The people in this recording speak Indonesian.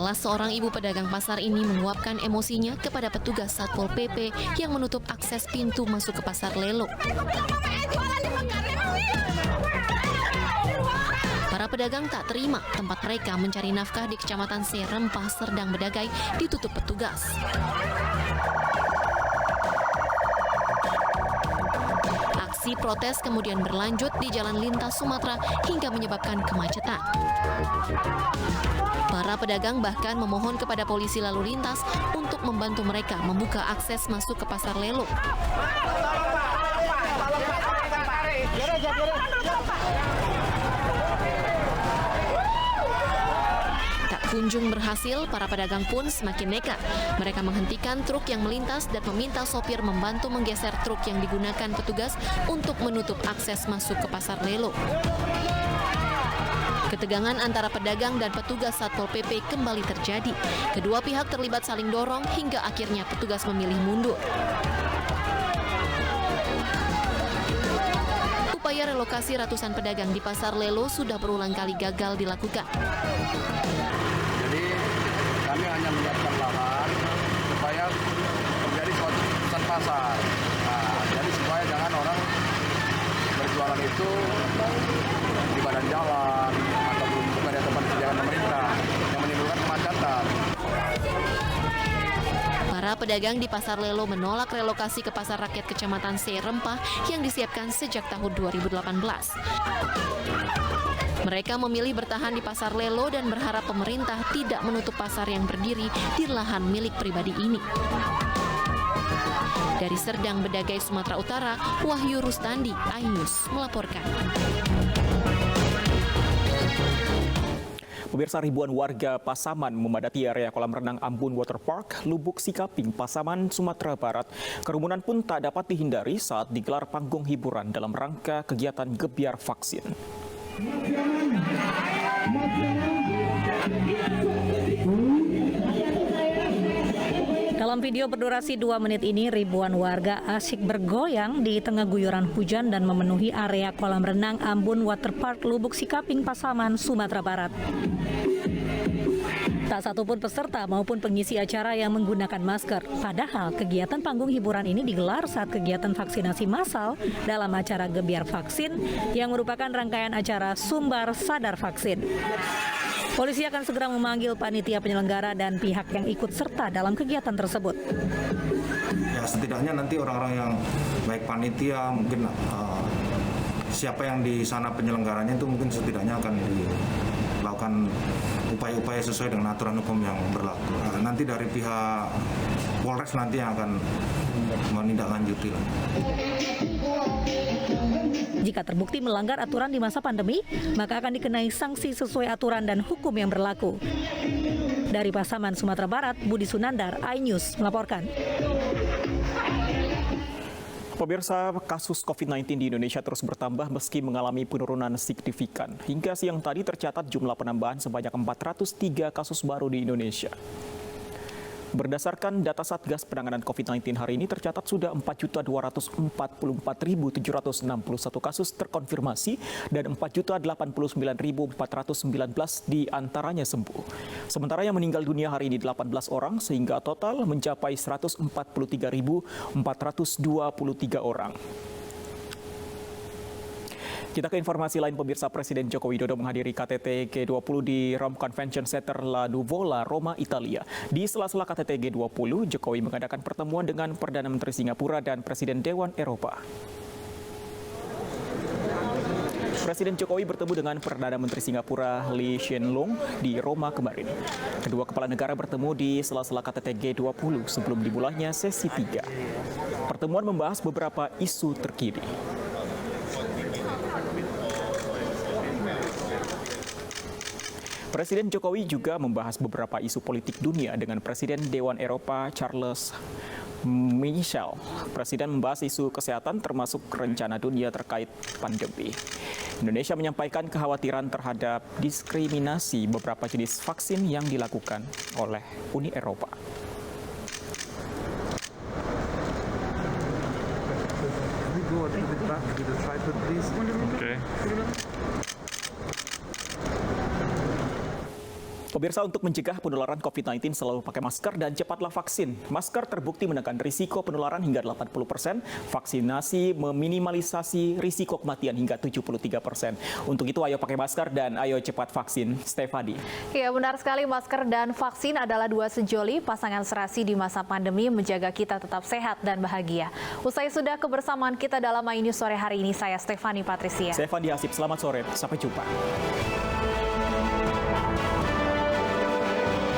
Salah seorang ibu pedagang pasar ini menguapkan emosinya kepada petugas Satpol PP yang menutup akses pintu masuk ke pasar Lelo. Para pedagang tak terima tempat mereka mencari nafkah di Kecamatan Serempah, Serdang Bedagai ditutup petugas. Aksi protes kemudian berlanjut di Jalan Lintas Sumatera hingga menyebabkan kemacetan. Para pedagang bahkan memohon kepada polisi lalu lintas untuk membantu mereka membuka akses masuk ke pasar Lelo. Tak kunjung berhasil, para pedagang pun semakin nekat. Mereka menghentikan truk yang melintas dan meminta sopir membantu menggeser truk yang digunakan petugas untuk menutup akses masuk ke pasar Lelo. Ketegangan antara pedagang dan petugas Satpol PP kembali terjadi. Kedua pihak terlibat saling dorong hingga akhirnya petugas memilih mundur. Upaya relokasi ratusan pedagang di pasar Lelo sudah berulang kali gagal dilakukan. Jadi kami hanya menyiapkan lahan supaya terjadi suatu pusat pasar. Nah, jadi supaya jangan orang berjualan itu di badan jalan atau belum pada tempat disediakan pemerintah yang menimbulkan kemacetan. Para pedagang di pasar Lelo menolak relokasi ke pasar rakyat Kecamatan Serempah yang disiapkan sejak tahun 2018. Mereka memilih bertahan di pasar Lelo dan berharap pemerintah tidak menutup pasar yang berdiri di lahan milik pribadi ini. Dari Serdang Bedagai, Sumatera Utara, Wahyu Rustandi, iNews melaporkan. Pemirsa, ribuan warga Pasaman memadati area kolam renang Ambon Water Park, Lubuk Sikaping, Pasaman, Sumatera Barat. Kerumunan pun tak dapat dihindari saat digelar panggung hiburan dalam rangka kegiatan gebiar vaksin. Dalam video berdurasi 2 menit ini, ribuan warga asyik bergoyang di tengah guyuran hujan dan memenuhi area kolam renang Ambon Water Park, Lubuk Sikaping, Pasaman, Sumatera Barat. Tak satupun peserta maupun pengisi acara yang menggunakan masker. Padahal kegiatan panggung hiburan ini digelar saat kegiatan vaksinasi massal dalam acara gebiar vaksin yang merupakan rangkaian acara Sumbar Sadar Vaksin. Polisi akan segera memanggil panitia penyelenggara dan pihak yang ikut serta dalam kegiatan tersebut. Ya, setidaknya nanti orang-orang yang baik panitia, mungkin siapa yang di sana penyelenggaranya itu mungkin setidaknya akan dilakukan upaya-upaya sesuai dengan aturan hukum yang berlaku. Nanti dari pihak Polres nanti yang akan menindaklanjuti. Jika terbukti melanggar aturan di masa pandemi, maka akan dikenai sanksi sesuai aturan dan hukum yang berlaku. Dari Pasaman, Sumatera Barat, Budi Sunandar, iNews melaporkan. Pemirsa, kasus COVID-19 di Indonesia terus bertambah meski mengalami penurunan signifikan. Hingga siang tadi tercatat jumlah penambahan sebanyak 403 kasus baru di Indonesia. Berdasarkan data Satgas Penanganan COVID-19 hari ini tercatat sudah 4.244.761 kasus terkonfirmasi dan 4.089.419 diantaranya sembuh. Sementara yang meninggal dunia hari ini 18 orang sehingga total mencapai 143.423 orang. Kita ke informasi lain, pemirsa. Presiden Joko Widodo menghadiri KTT G20 di Rome Convention Center La Nuvola, Roma, Italia. Di sela-sela KTT G20, Jokowi mengadakan pertemuan dengan Perdana Menteri Singapura dan Presiden Dewan Eropa. Presiden Jokowi bertemu dengan Perdana Menteri Singapura Lee Hsien Loong di Roma kemarin. Kedua kepala negara bertemu di sela-sela KTT G20 sebelum dimulainya sesi 3. Pertemuan membahas beberapa isu terkini. Presiden Jokowi juga membahas beberapa isu politik dunia dengan Presiden Dewan Eropa Charles Michel. Presiden membahas isu kesehatan termasuk rencana dunia terkait pandemi. Indonesia menyampaikan kekhawatiran terhadap diskriminasi beberapa jenis vaksin yang dilakukan oleh Uni Eropa. Pemirsa, untuk mencegah penularan COVID-19 selalu pakai masker dan cepatlah vaksin. Masker terbukti menekan risiko penularan hingga 80%, vaksinasi meminimalisasi risiko kematian hingga 73%. Untuk itu ayo pakai masker dan ayo cepat vaksin. Stefani. Ya, benar sekali, masker dan vaksin adalah dua sejoli pasangan serasi di masa pandemi menjaga kita tetap sehat dan bahagia. Usai sudah kebersamaan kita dalam My News sore hari ini, saya Stefani Patricia. Stefani Hasib, selamat sore. Sampai jumpa.